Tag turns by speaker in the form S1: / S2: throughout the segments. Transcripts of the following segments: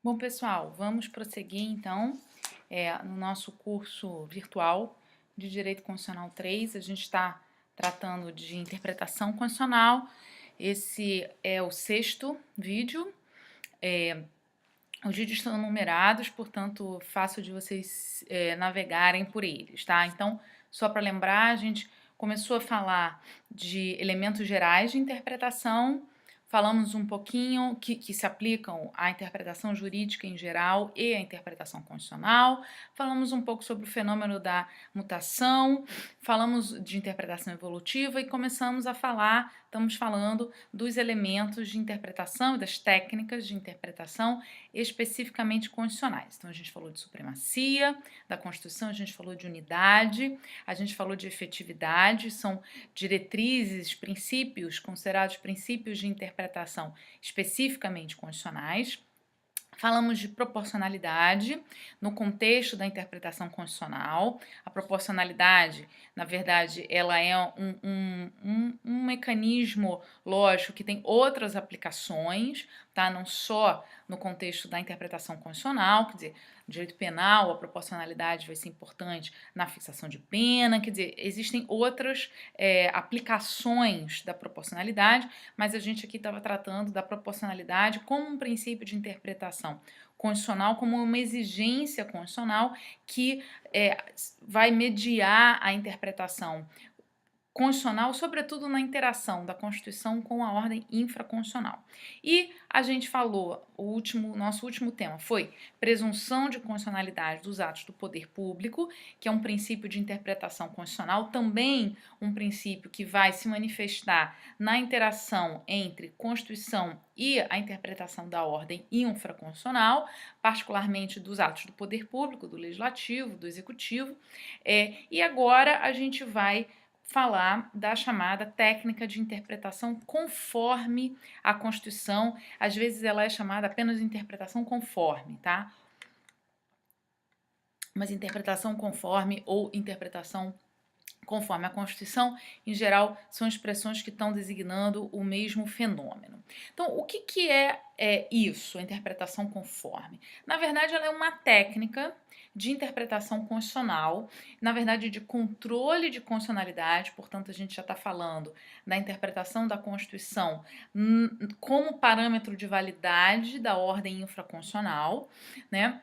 S1: Bom, pessoal, vamos prosseguir então no nosso curso virtual de Direito Constitucional 3. A gente está tratando de interpretação constitucional. Esse é o sexto vídeo. Os vídeos estão numerados, portanto, fácil de vocês navegarem por eles, tá? Então, só para lembrar, a gente começou a falar de elementos gerais de interpretação. Falamos um pouquinho que se aplicam à interpretação jurídica em geral e à interpretação constitucional. Falamos um pouco sobre o fenômeno da mutação, falamos de interpretação evolutiva e começamos a falar, estamos falando dos elementos de interpretação e das técnicas de interpretação especificamente constitucionais. Então, a gente falou de supremacia da Constituição, a gente falou de unidade, a gente falou de efetividade, são diretrizes, princípios, considerados princípios de interpretação especificamente constitucionais. Falamos de proporcionalidade no contexto da interpretação constitucional. A proporcionalidade, na verdade, ela é um mecanismo lógico que tem outras aplicações, tá? Não só no contexto da interpretação constitucional, quer dizer, no direito penal, a proporcionalidade vai ser importante na fixação de pena, quer dizer, existem outras aplicações da proporcionalidade, mas a gente aqui estava tratando da proporcionalidade como um princípio de interpretação constitucional, como uma exigência constitucional que vai mediar a interpretação constitucional, sobretudo na interação da Constituição com a ordem infraconstitucional. E a gente falou, nosso último tema foi presunção de constitucionalidade dos atos do poder público, que é um princípio de interpretação constitucional, também um princípio que vai se manifestar na interação entre Constituição e a interpretação da ordem infraconstitucional, particularmente dos atos do poder público, do legislativo, do executivo. E agora a gente vai falar da chamada técnica de interpretação conforme a Constituição. Às vezes ela é chamada apenas de interpretação conforme, tá? Mas interpretação conforme ou interpretação conforme a Constituição, em geral, são expressões que estão designando o mesmo fenômeno. Então, o que é isso, a interpretação conforme? Na verdade, ela é uma técnica de interpretação constitucional, na verdade, de controle de constitucionalidade, portanto, a gente já está falando da interpretação da Constituição como parâmetro de validade da ordem infraconstitucional, né?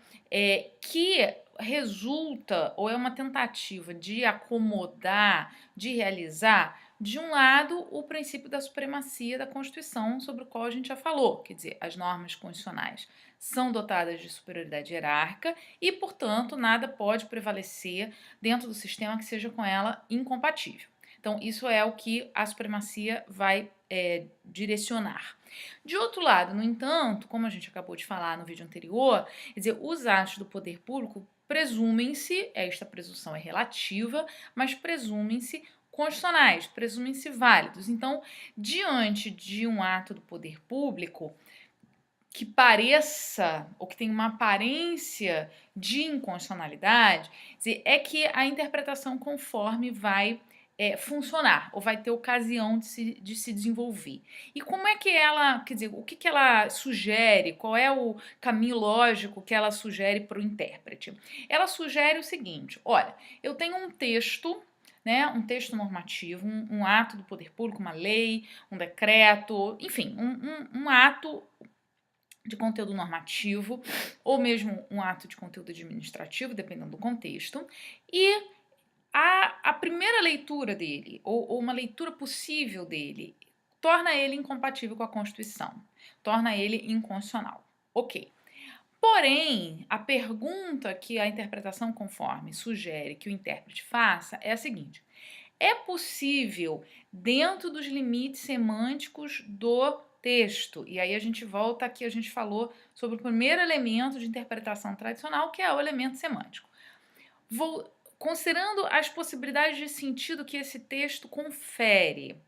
S1: Que resulta ou é uma tentativa de acomodar, de realizar, de um lado, o princípio da supremacia da Constituição, sobre o qual a gente já falou, quer dizer, as normas constitucionais são dotadas de superioridade hierárquica e, portanto, nada pode prevalecer dentro do sistema que seja com ela incompatível. Então, isso é o que a supremacia vai direcionar. De outro lado, no entanto, como a gente acabou de falar no vídeo anterior, quer dizer, os atos do poder público presumem-se, esta presunção é relativa, mas presumem-se constitucionais, presumem-se válidos. Então, diante de um ato do poder público que pareça ou que tem uma aparência de inconstitucionalidade, é que a interpretação conforme vai funcionar ou vai ter ocasião de se desenvolver. E como é que ela, quer dizer, o que ela sugere, qual é o caminho lógico que ela sugere para o intérprete? Ela sugere o seguinte: olha, eu tenho um texto, né, um texto normativo, um ato do poder público, uma lei, um decreto, enfim, um ato de conteúdo normativo, ou mesmo um ato de conteúdo administrativo, dependendo do contexto, e a primeira leitura dele, ou uma leitura possível dele, torna ele incompatível com a Constituição, torna ele inconstitucional. Ok. Porém, a pergunta que a interpretação conforme sugere que o intérprete faça é a seguinte: é possível, dentro dos limites semânticos do texto, e aí a gente volta aqui, a gente falou sobre o primeiro elemento de interpretação tradicional, que é o elemento semântico. Considerando as possibilidades de sentido que esse texto confere,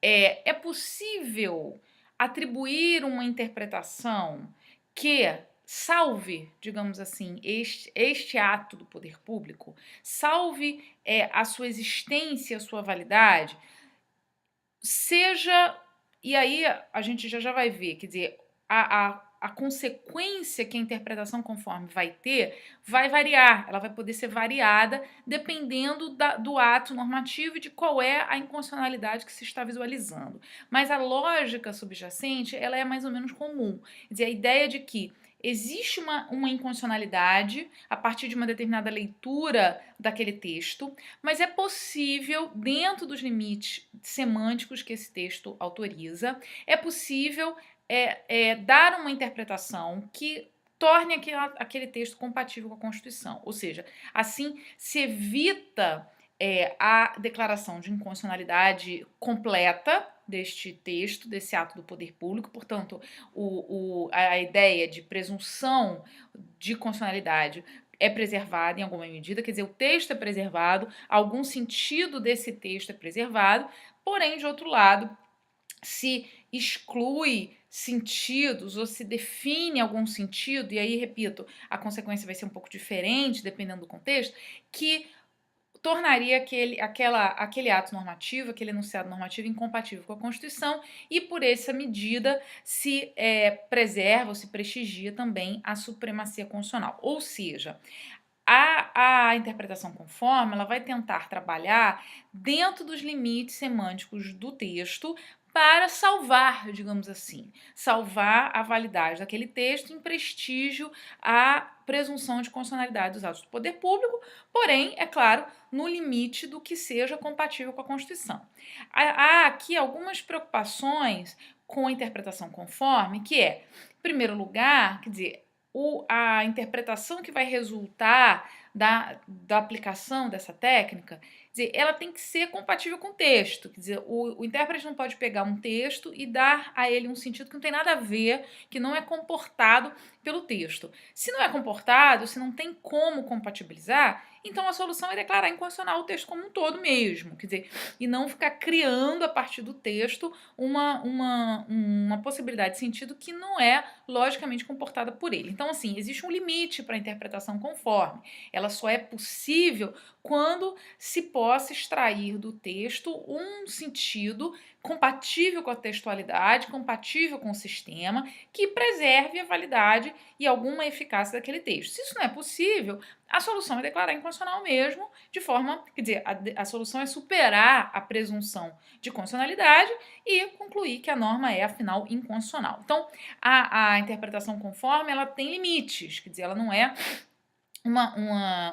S1: é possível atribuir uma interpretação que salve, digamos assim, este ato do poder público, salve a sua existência, a sua validade, seja, e aí a gente já vai ver, quer dizer, a consequência que a interpretação conforme vai ter vai variar, ela vai poder ser variada dependendo do ato normativo e de qual é a inconstitucionalidade que se está visualizando. Mas a lógica subjacente, ela é mais ou menos comum. Quer dizer, a ideia de que existe uma inconstitucionalidade a partir de uma determinada leitura daquele texto, mas é possível, dentro dos limites semânticos que esse texto autoriza, é possível dar uma interpretação que torne aquele texto compatível com a Constituição. Ou seja, assim se evita a declaração de inconstitucionalidade completa deste texto, desse ato do poder público. Portanto, a ideia de presunção de constitucionalidade é preservada em alguma medida, quer dizer, o texto é preservado, algum sentido desse texto é preservado, porém, de outro lado, se exclui sentidos ou se define algum sentido, e aí, repito, a consequência vai ser um pouco diferente, dependendo do contexto, que tornaria aquele ato normativo, aquele enunciado normativo incompatível com a Constituição e, por essa medida, se preserva ou se prestigia também a supremacia constitucional. Ou seja, a interpretação conforme ela vai tentar trabalhar dentro dos limites semânticos do texto para salvar, digamos assim, salvar a validade daquele texto em prestígio à presunção de constitucionalidade dos atos do poder público, porém, é claro, no limite do que seja compatível com a Constituição. Há aqui algumas preocupações com a interpretação conforme, que é, em primeiro lugar, quer dizer, a interpretação que vai resultar da aplicação dessa técnica, quer dizer, ela tem que ser compatível com o texto. Quer dizer, o intérprete não pode pegar um texto e dar a ele um sentido que não tem nada a ver, que não é comportado pelo texto. Se não é comportado, se não tem como compatibilizar, então a solução é declarar inconstitucional o texto como um todo mesmo, quer dizer, e não ficar criando a partir do texto uma possibilidade de sentido que não é logicamente comportada por ele. Então, assim, existe um limite para a interpretação conforme. Ela só é possível quando se possa extrair do texto um sentido compatível com a textualidade, compatível com o sistema, que preserve a validade e alguma eficácia daquele texto. Se isso não é possível, a solução é declarar inconstitucional mesmo, de forma, quer dizer, a solução é superar a presunção de constitucionalidade e concluir que a norma é, afinal, inconstitucional. Então, a interpretação conforme, ela tem limites, quer dizer, ela não é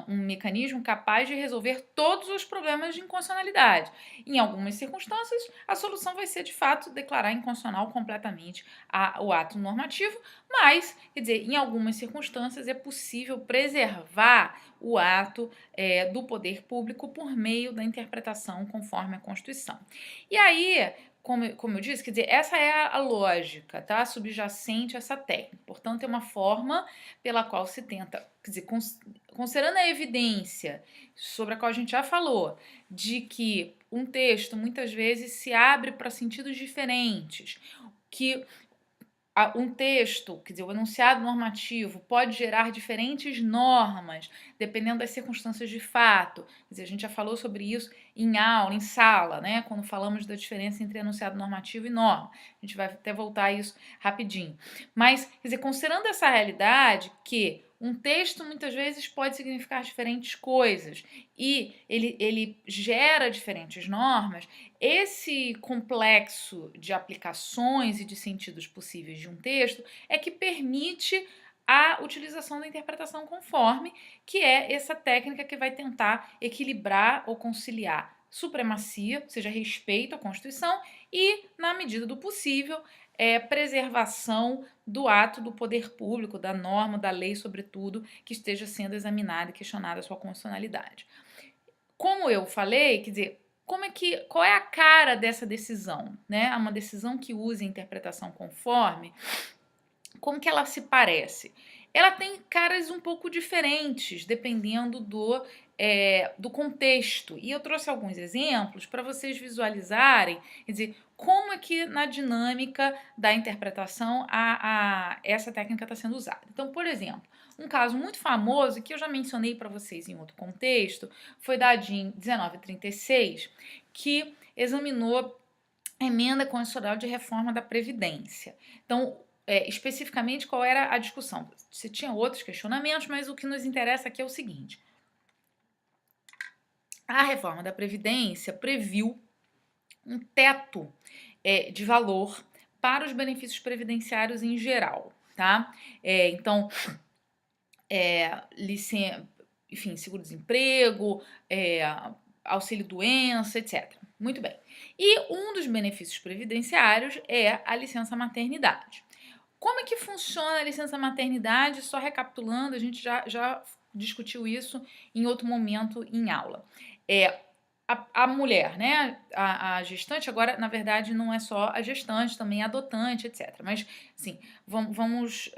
S1: um mecanismo capaz de resolver todos os problemas de inconstitucionalidade. Em algumas circunstâncias, a solução vai ser, de fato, declarar inconstitucional completamente o ato normativo, mas, quer dizer, em algumas circunstâncias é possível preservar o ato do poder público por meio da interpretação conforme a Constituição. E aí, como eu disse, quer dizer, essa é a lógica, tá? Subjacente a essa técnica. Portanto, é uma forma pela qual se tenta, quer dizer, considerando a evidência sobre a qual a gente já falou, de que um texto muitas vezes se abre para sentidos diferentes, que um texto, quer dizer, o enunciado normativo pode gerar diferentes normas, dependendo das circunstâncias de fato. Quer dizer, a gente já falou sobre isso em aula, em sala, né? Quando falamos da diferença entre enunciado normativo e norma. A gente vai até voltar a isso rapidinho. Mas, quer dizer, considerando essa realidade que um texto muitas vezes pode significar diferentes coisas e ele gera diferentes normas, esse complexo de aplicações e de sentidos possíveis de um texto é que permite a utilização da interpretação conforme, que é essa técnica que vai tentar equilibrar ou conciliar supremacia, ou seja, respeito à Constituição, e, na medida do possível, preservação do ato do poder público, da norma, da lei, sobretudo, que esteja sendo examinada e questionada a sua constitucionalidade. Como eu falei, quer dizer, qual é a cara dessa decisão, né? Uma decisão que use a interpretação conforme, como que ela se parece? Ela tem caras um pouco diferentes, dependendo do contexto. E eu trouxe alguns exemplos para vocês visualizarem, quer dizer, como é que na dinâmica da interpretação essa técnica está sendo usada. Então, por exemplo, um caso muito famoso, que eu já mencionei para vocês em outro contexto, foi da DIN 1936, que examinou a emenda constitucional de reforma da Previdência. Então, especificamente qual era a discussão. Se tinha outros questionamentos, mas o que nos interessa aqui é o seguinte. A reforma da Previdência previu um teto de valor para os benefícios previdenciários em geral, tá? Então, enfim, seguro-desemprego, auxílio-doença, etc. Muito bem. E um dos benefícios previdenciários é a licença maternidade. Como é que funciona a licença maternidade? Só recapitulando, a gente já discutiu isso em outro momento em aula. A mulher, né, a gestante, agora, na verdade, não é só a gestante, também a adotante, etc. Mas, assim, vamos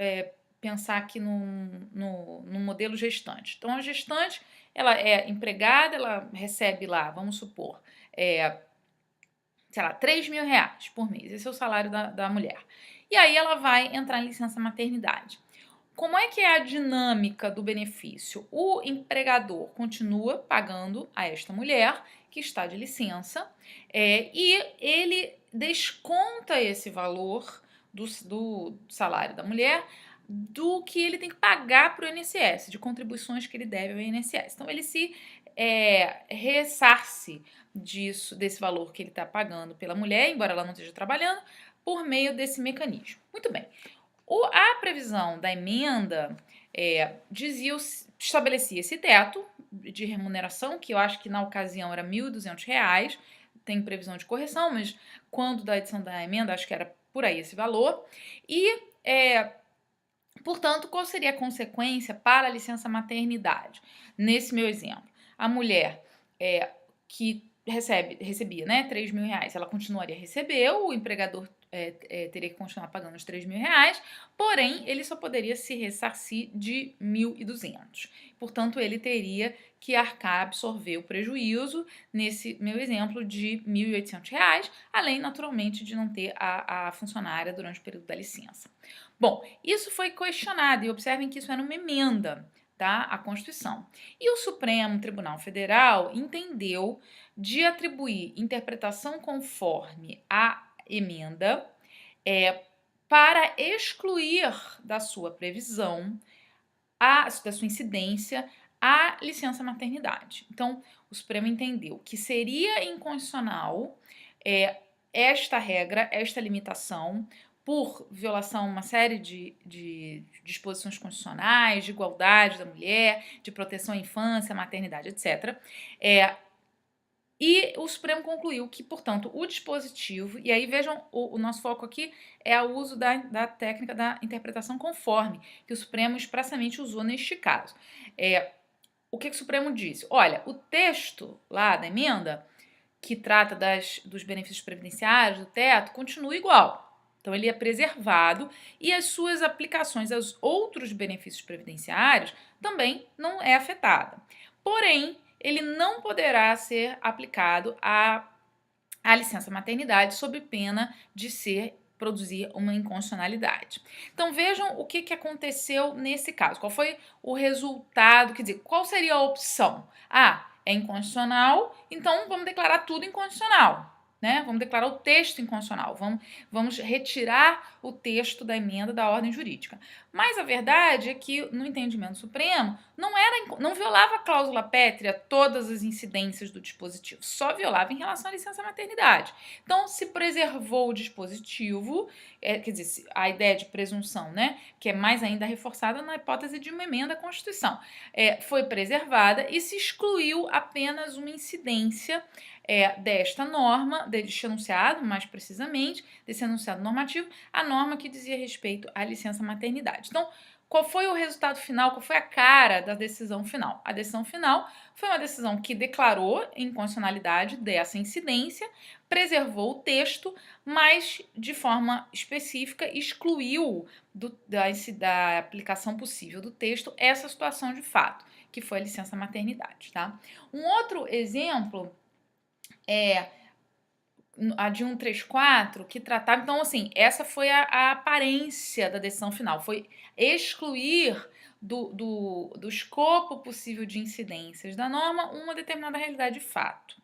S1: pensar aqui no modelo gestante. Então, a gestante, ela é empregada, ela recebe lá, vamos supor, sei lá, R$ 3.000 por mês. Esse é o salário da mulher. E aí ela vai entrar em licença maternidade. Como é que é a dinâmica do benefício? O empregador continua pagando a esta mulher que está de licença e ele desconta esse valor do salário da mulher do que ele tem que pagar para o INSS, de contribuições que ele deve ao INSS. Então, ele se ressarce desse valor que ele está pagando pela mulher, embora ela não esteja trabalhando, por meio desse mecanismo. Muito bem. A previsão da emenda estabelecia esse teto de remuneração, que eu acho que na ocasião era R$ 1.200, tem previsão de correção, mas quando da edição da emenda, acho que era por aí esse valor. E, portanto, qual seria a consequência para a licença maternidade? Nesse meu exemplo, a mulher que recebia, né, R$ 3.000, ela continuaria a receber, o empregador teria que continuar pagando os R$ 3.000, porém, ele só poderia se ressarcir de 1.200. Portanto, ele teria que arcar, absorver o prejuízo, nesse meu exemplo, de R$ 1.800, além, naturalmente, de não ter a funcionária durante o período da licença. Bom, isso foi questionado, e observem que isso era uma emenda, tá, à Constituição. E o Supremo Tribunal Federal entendeu de atribuir interpretação conforme a emenda para excluir da sua previsão, da sua incidência, a licença maternidade. Então, o Supremo entendeu que seria inconstitucional esta regra, esta limitação, por violação a uma série de disposições constitucionais, de igualdade da mulher, de proteção à infância, maternidade, etc. E o Supremo concluiu que, portanto, o dispositivo, e aí vejam, o nosso foco aqui é o uso da técnica da interpretação conforme, que o Supremo expressamente usou neste caso. O que o Supremo disse? Olha, o texto lá da emenda, que trata dos benefícios previdenciários, do teto, continua igual. Então, ele é preservado e as suas aplicações aos outros benefícios previdenciários também não é afetada. Porém, ele não poderá ser aplicado à licença maternidade sob pena de produzir uma inconstitucionalidade. Então vejam o que aconteceu nesse caso. Qual foi o resultado? Quer dizer, qual seria a opção? É inconstitucional, então vamos declarar tudo inconstitucional. Né? Vamos declarar o texto inconstitucional, vamos retirar o texto da emenda da ordem jurídica. Mas a verdade é que, no entendimento supremo, não violava a cláusula pétrea todas as incidências do dispositivo, só violava em relação à licença maternidade. Então, se preservou o dispositivo, quer dizer, a ideia de presunção, né, que é mais ainda reforçada na hipótese de uma emenda à Constituição, foi preservada e se excluiu apenas uma incidência desta norma, deste enunciado, mais precisamente, desse enunciado normativo, a norma que dizia respeito à licença maternidade. Então, qual foi o resultado final? Qual foi a cara da decisão final? A decisão final foi uma decisão que declarou inconstitucionalidade dessa incidência, preservou o texto, mas de forma específica excluiu da aplicação possível do texto essa situação de fato, que foi a licença maternidade. Tá? Um outro exemplo a de 134, que tratava... Então, assim, essa foi a aparência da decisão final, foi excluir do escopo possível de incidências da norma uma determinada realidade de fato.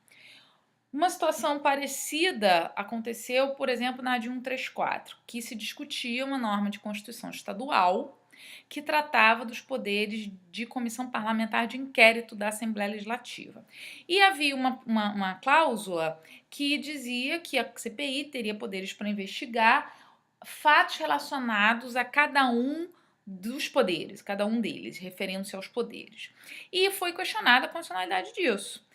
S1: Uma situação parecida aconteceu, por exemplo, na AD 134, que se discutia uma norma de Constituição estadual que tratava dos poderes de comissão parlamentar de inquérito da Assembleia Legislativa. E havia uma cláusula que dizia que a CPI teria poderes para investigar fatos relacionados a cada um dos poderes, cada um deles, referindo-se aos poderes. E foi questionada a constitucionalidade disso,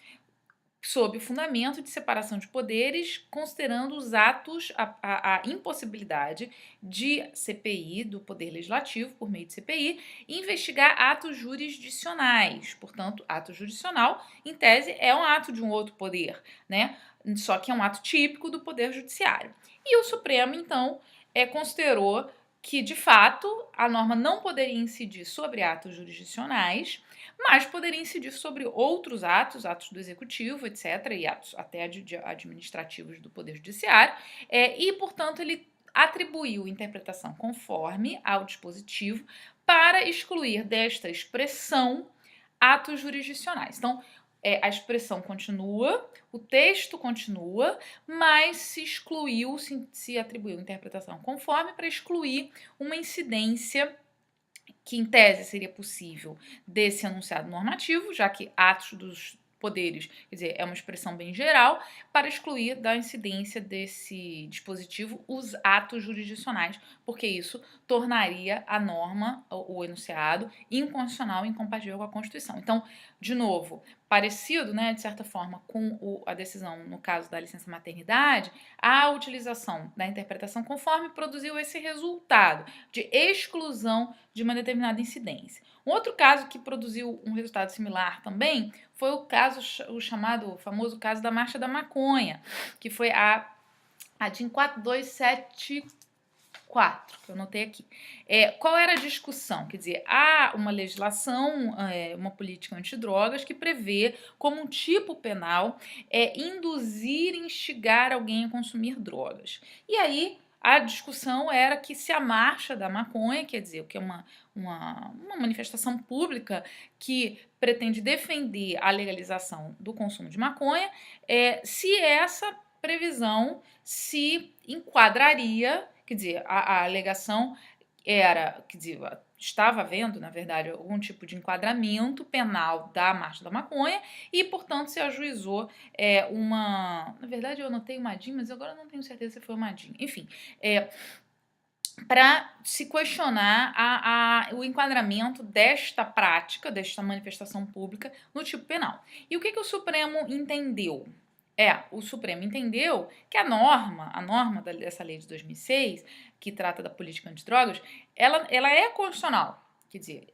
S1: sob o fundamento de separação de poderes, considerando os atos, a impossibilidade de CPI, do Poder Legislativo, por meio de CPI, investigar atos jurisdicionais. Portanto, ato jurisdicional, em tese, é um ato de um outro poder, né? Só que é um ato típico do Poder Judiciário. E o Supremo, então, considerou que, de fato, a norma não poderia incidir sobre atos jurisdicionais, mas poderia incidir sobre outros atos, atos do Executivo, etc., e atos até administrativos do Poder Judiciário, e, portanto, ele atribuiu interpretação conforme ao dispositivo para excluir desta expressão atos jurisdicionais. Então, a expressão continua, o texto continua, mas se atribuiu interpretação conforme para excluir uma incidência que, em tese, seria possível desse enunciado normativo, já que atos dos poderes, quer dizer, é uma expressão bem geral, para excluir da incidência desse dispositivo os atos jurisdicionais, porque isso tornaria a norma, o enunciado, inconstitucional e incompatível com a Constituição. Então, de novo, parecido, né, de certa forma, com a decisão no caso da licença maternidade, a utilização da interpretação conforme produziu esse resultado de exclusão de uma determinada incidência. Um outro caso que produziu um resultado similar também foi o famoso caso da Marcha da Maconha, que foi a DIN 4274, que eu notei aqui. Qual era a discussão? Quer dizer, há uma legislação, uma política antidrogas que prevê como um tipo penal induzir e instigar alguém a consumir drogas. E aí a discussão era que se a marcha da maconha, quer dizer, o que é uma manifestação pública que pretende defender a legalização do consumo de maconha, se essa previsão se enquadraria, quer dizer, a alegação era, quer dizer, estava havendo, na verdade, algum tipo de enquadramento penal da marcha da maconha e, portanto, se ajuizou na verdade, eu anotei uma DIN, mas agora eu não tenho certeza se foi uma DIN. Enfim, para se questionar o enquadramento desta prática, desta manifestação pública no tipo penal. E o que o Supremo entendeu? O Supremo entendeu que a norma dessa lei de 2006, que trata da política antidrogas, ela é constitucional. Quer dizer,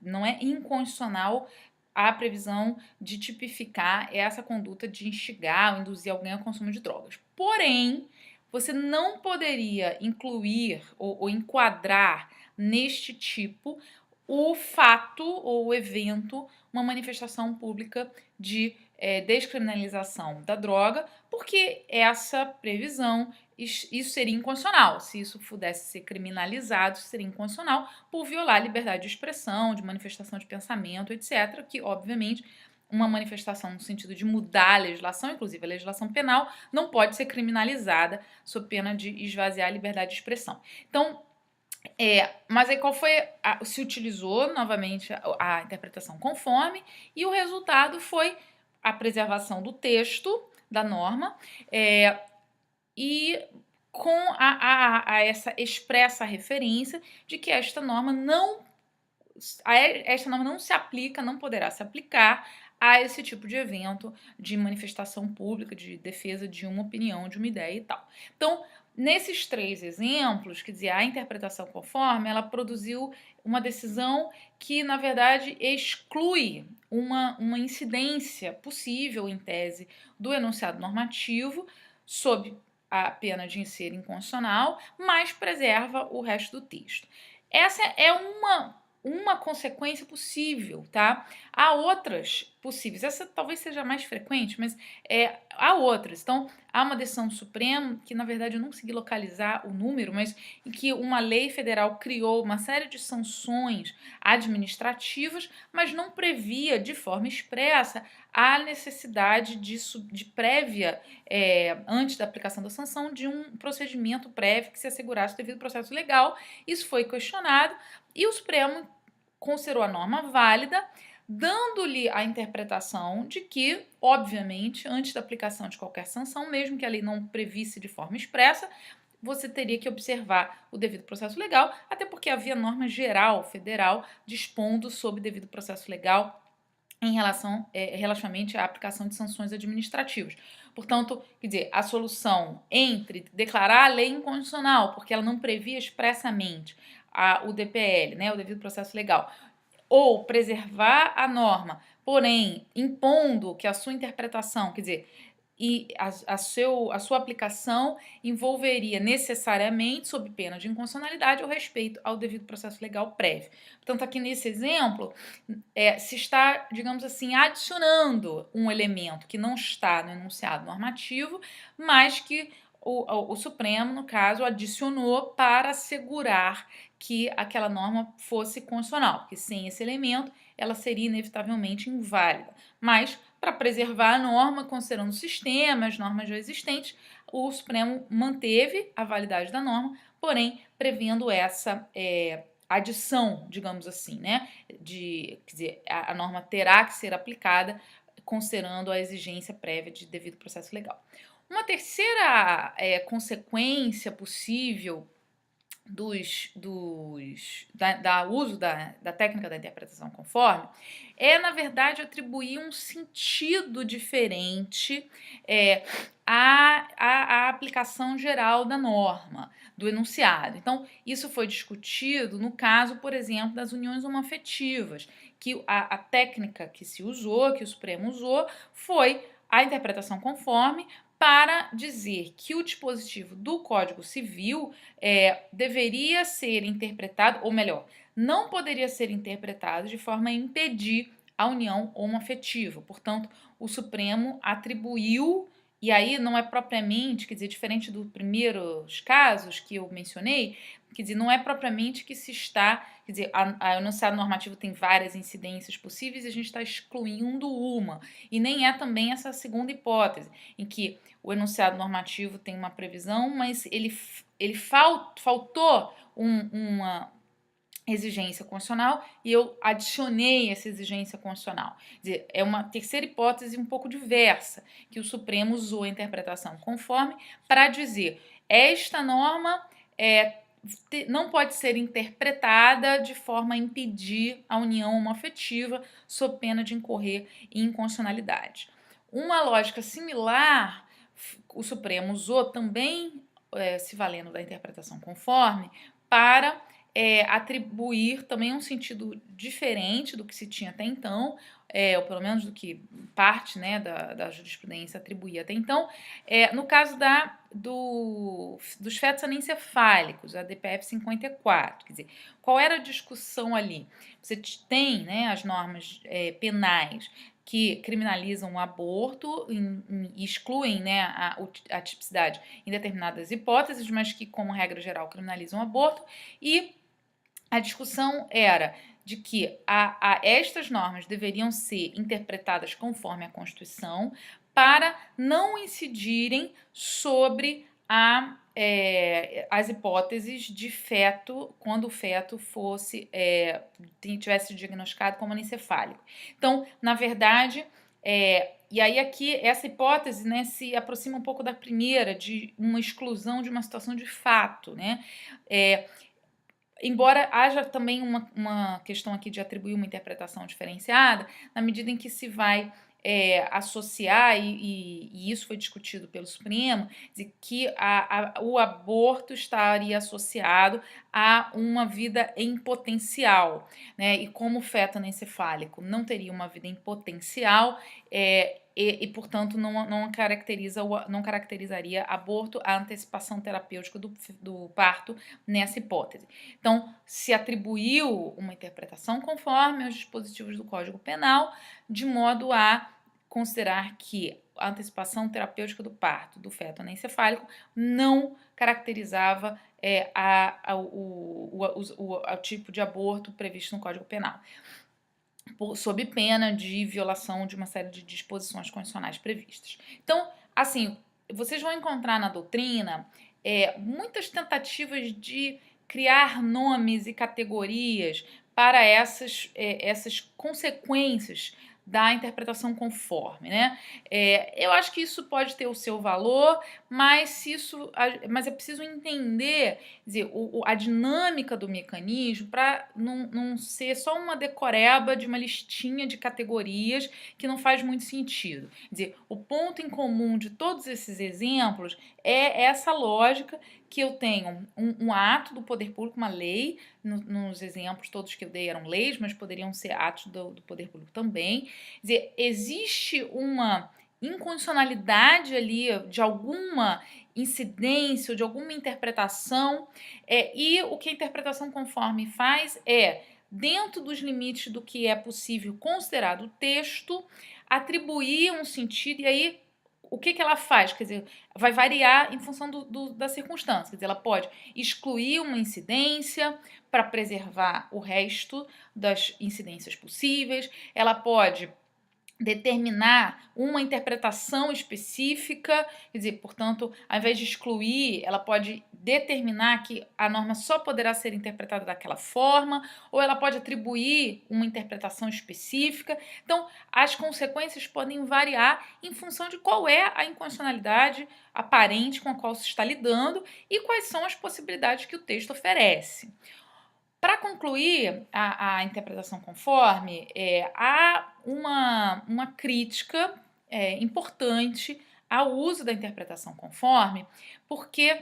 S1: não é inconstitucional a previsão de tipificar essa conduta de instigar ou induzir alguém ao consumo de drogas. Porém, você não poderia incluir ou enquadrar neste tipo o fato ou o evento, uma manifestação pública de descriminalização da droga, porque essa previsão, isso seria inconstitucional. Se isso pudesse ser criminalizado, isso seria inconstitucional por violar a liberdade de expressão, de manifestação de pensamento, etc., que, obviamente, uma manifestação no sentido de mudar a legislação, inclusive a legislação penal, não pode ser criminalizada sob pena de esvaziar a liberdade de expressão. Então, mas aí qual foi? Se utilizou novamente a interpretação conforme, e o resultado foi a preservação do texto da norma, e com essa expressa referência de que esta norma não se aplica, não poderá se aplicar a esse tipo de evento de manifestação pública, de defesa de uma opinião, de uma ideia e tal. Então, nesses 3 exemplos, quer dizer, a interpretação conforme, ela produziu uma decisão que, na verdade, exclui uma incidência possível, em tese, do enunciado normativo, sob a pena de ser inconstitucional, mas preserva o resto do texto. Essa é uma consequência possível, tá? Há outras possíveis. Essa talvez seja a mais frequente, mas há outras. Então, há uma decisão do Supremo, que na verdade eu não consegui localizar o número, mas em que uma lei federal criou uma série de sanções administrativas, mas não previa de forma expressa a necessidade de prévia, antes da aplicação da sanção, de um procedimento prévio que se assegurasse o devido processo legal. Isso foi questionado e o Supremo considerou a norma válida, dando-lhe a interpretação de que, obviamente, antes da aplicação de qualquer sanção, mesmo que a lei não previsse de forma expressa, você teria que observar o devido processo legal, até porque havia norma geral federal dispondo sobre devido processo legal em relação, relativamente à aplicação de sanções administrativas. Portanto, quer dizer, a solução entre declarar a lei inconstitucional, porque ela não previa expressamente o DPL, né, o devido processo legal, ou preservar a norma, porém impondo que a sua interpretação, quer dizer, e a sua aplicação envolveria necessariamente, sob pena de inconstitucionalidade, o respeito ao devido processo legal prévio. Portanto, aqui nesse exemplo, se está, digamos assim, adicionando um elemento que não está no enunciado normativo, mas que o Supremo, no caso, adicionou para assegurar que aquela norma fosse constitucional, porque sem esse elemento ela seria inevitavelmente inválida. Mas, para preservar a norma, considerando o sistema, as normas já existentes, o Supremo manteve a validade da norma, porém prevendo essa adição, digamos assim, né? Quer dizer, a norma terá que ser aplicada considerando a exigência prévia de devido processo legal. Uma terceira consequência possível da uso da técnica da interpretação conforme na verdade, atribuir um sentido diferente à aplicação geral da norma, do enunciado. Então, isso foi discutido no caso, por exemplo, das uniões homoafetivas, que a técnica que se usou, que o Supremo usou, foi a interpretação conforme, para dizer que o dispositivo do Código Civil deveria ser interpretado, ou melhor, não poderia ser interpretado de forma a impedir a união homoafetiva. Portanto, o Supremo atribuiu, e aí não é propriamente, quer dizer, diferente dos primeiros casos que eu mencionei, quer dizer, não é propriamente que se está, quer dizer, o enunciado normativo tem várias incidências possíveis e a gente está excluindo uma. E nem é também essa segunda hipótese, em que o enunciado normativo tem uma previsão, mas ele faltou uma exigência constitucional e eu adicionei essa exigência constitucional. Quer dizer, é uma terceira hipótese um pouco diversa, que o Supremo usou a interpretação conforme para dizer esta norma não pode ser interpretada de forma a impedir a união homoafetiva sob pena de incorrer em inconstitucionalidade. Uma lógica similar o Supremo usou também, se valendo da interpretação conforme, para atribuir também um sentido diferente do que se tinha até então, ou pelo menos do que parte, né, da jurisprudência atribuía até então, no caso dos fetos anencefálicos, a DPF 54. Quer dizer, qual era a discussão ali? Você tem, né, as normas penais que criminalizam o aborto e excluem, né, a tipicidade em determinadas hipóteses, mas que, como regra geral, criminalizam o aborto, e a discussão era de que estas normas deveriam ser interpretadas conforme a Constituição para não incidirem sobre as hipóteses de feto, quando o feto tivesse diagnosticado como anencefálico. Então, na verdade, e aí aqui essa hipótese, né, se aproxima um pouco da primeira, de uma exclusão de uma situação de fato, né? Embora haja também uma questão aqui de atribuir uma interpretação diferenciada, na medida em que se vai associar, e isso foi discutido pelo Supremo, de que o aborto estaria associado a uma vida em potencial, né? E como o feto anencefálico não teria uma vida em potencial, portanto, não caracterizaria aborto a antecipação terapêutica do parto nessa hipótese. Então, se atribuiu uma interpretação conforme aos dispositivos do Código Penal, de modo a considerar que a antecipação terapêutica do parto do feto anencefálico não caracterizava o tipo de aborto previsto no Código Penal, sob pena de violação de uma série de disposições constitucionais previstas. Então, assim, vocês vão encontrar na doutrina muitas tentativas de criar nomes e categorias para essas consequências da interpretação conforme, né? Eu acho que isso pode ter o seu valor, mas é preciso entender, quer dizer, a dinâmica do mecanismo para não ser só uma decoreba de uma listinha de categorias que não faz muito sentido. Quer dizer, o ponto em comum de todos esses exemplos é essa lógica que eu tenho um ato do poder público, uma lei, nos exemplos todos que eu dei eram leis, mas poderiam ser atos do poder público também. Quer dizer, existe uma inconstitucionalidade ali de alguma incidência ou de alguma interpretação, e o que a interpretação conforme faz dentro dos limites do que é possível considerar do texto, atribuir um sentido, e aí o que ela faz? Quer dizer, vai variar em função da circunstância. Quer dizer, ela pode excluir uma incidência para preservar o resto das incidências possíveis, ela pode determinar uma interpretação específica, quer dizer, portanto, ao invés de excluir, ela pode determinar que a norma só poderá ser interpretada daquela forma, ou ela pode atribuir uma interpretação específica. Então, as consequências podem variar em função de qual é a inconstitucionalidade aparente com a qual se está lidando e quais são as possibilidades que o texto oferece. Para concluir a interpretação conforme, há uma crítica importante ao uso da interpretação conforme, porque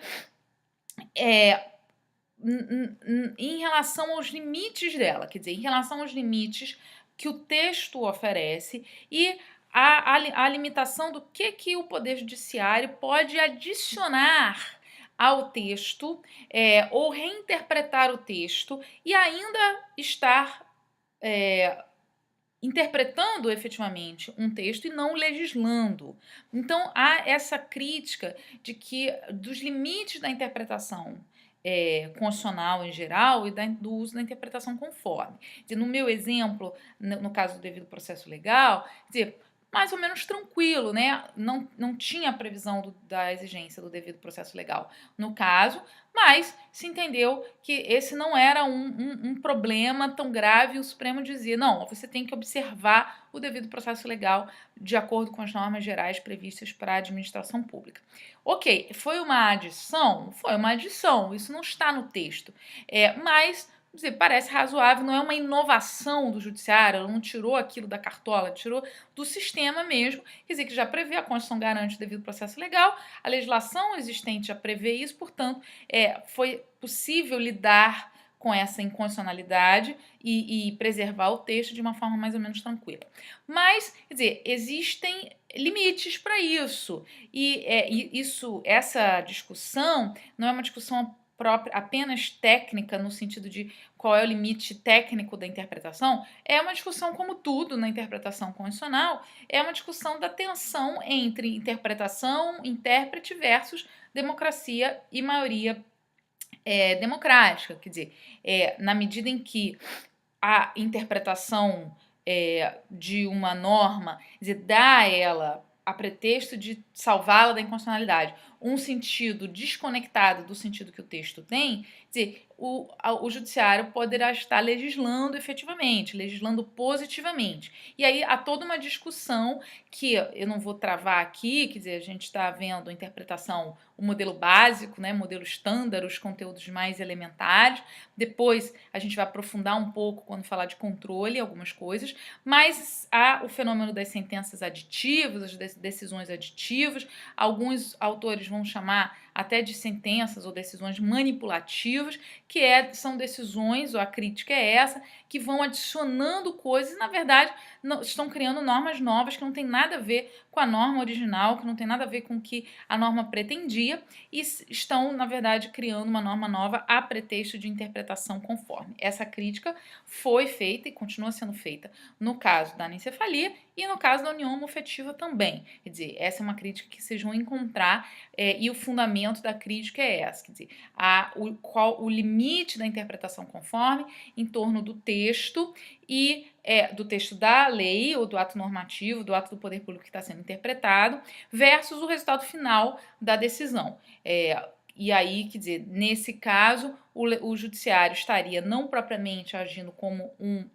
S1: em relação aos limites dela, quer dizer, em relação aos limites que o texto oferece e a limitação do que o Poder Judiciário pode adicionar ao texto, ou reinterpretar o texto e ainda estar interpretando efetivamente um texto e não legislando. Então, há essa crítica de que dos limites da interpretação constitucional em geral e do uso da interpretação conforme. No meu exemplo, no caso do devido processo legal, mais ou menos tranquilo, né? Não tinha a previsão da exigência do devido processo legal no caso, mas se entendeu que esse não era um problema tão grave e o Supremo dizia, não, você tem que observar o devido processo legal de acordo com as normas gerais previstas para a administração pública. Ok, foi uma adição? Foi uma adição, isso não está no texto, mas parece razoável, não é uma inovação do judiciário, ela não tirou aquilo da cartola, tirou do sistema mesmo, quer dizer, que já prevê, a Constituição garante o devido processo legal, a legislação existente já prevê isso, portanto, foi possível lidar com essa inconstitucionalidade e preservar o texto de uma forma mais ou menos tranquila. Mas, quer dizer, existem limites para isso, e essa discussão não é uma discussão apenas técnica, no sentido de qual é o limite técnico da interpretação, é uma discussão, como tudo na interpretação constitucional, é uma discussão da tensão entre interpretação, intérprete versus democracia e maioria democrática. Quer dizer, na medida em que a interpretação de uma norma, quer dizer, dá a ela, a pretexto de salvá-la da inconstitucionalidade, um sentido desconectado do sentido que o texto tem, quer dizer, o judiciário poderá estar legislando efetivamente, legislando positivamente. E aí há toda uma discussão que eu não vou travar aqui, quer dizer, a gente está vendo a interpretação, o modelo básico, né, modelo estándar, os conteúdos mais elementares. Depois a gente vai aprofundar um pouco quando falar de controle, algumas coisas, mas há o fenômeno das sentenças aditivas, as decisões aditivas, alguns autores vão chamar até de sentenças ou decisões manipulativas, que são decisões, ou a crítica é essa, que vão adicionando coisas e, na verdade, estão criando normas novas que não tem nada a ver com a norma original, que não tem nada a ver com o que a norma pretendia, e estão, na verdade, criando uma norma nova a pretexto de interpretação conforme. Essa crítica foi feita e continua sendo feita no caso da anencefalia e no caso da união homofetiva também. Quer dizer, essa é uma crítica que vocês vão encontrar e o fundamento da crítica é essa, quer dizer, qual o limite da interpretação conforme em torno do texto e do texto da lei ou do ato normativo, do ato do poder público que está sendo interpretado, versus o resultado final da decisão. E aí, quer dizer, nesse caso, o judiciário estaria não propriamente agindo como um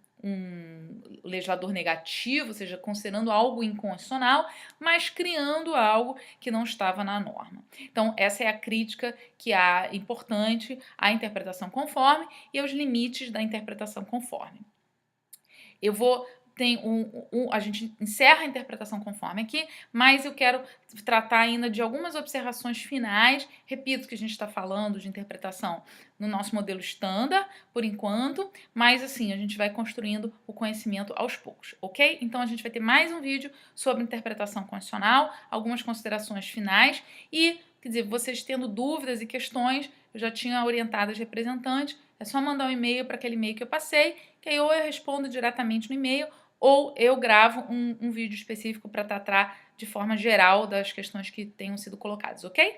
S1: legislador negativo, ou seja, considerando algo inconstitucional, mas criando algo que não estava na norma. Então, essa é a crítica que há importante à interpretação conforme e aos limites da interpretação conforme. A gente encerra a interpretação conforme aqui, mas eu quero tratar ainda de algumas observações finais. Repito que a gente está falando de interpretação no nosso modelo estándar, por enquanto, mas assim, a gente vai construindo o conhecimento aos poucos, ok? Então a gente vai ter mais um vídeo sobre interpretação constitucional, algumas considerações finais e, quer dizer, vocês tendo dúvidas e questões, eu já tinha orientado as representantes, é só mandar um e-mail para aquele e-mail que eu passei, que aí ou eu respondo diretamente no e-mail, ou eu gravo um vídeo específico para tratar de forma geral das questões que tenham sido colocadas, ok?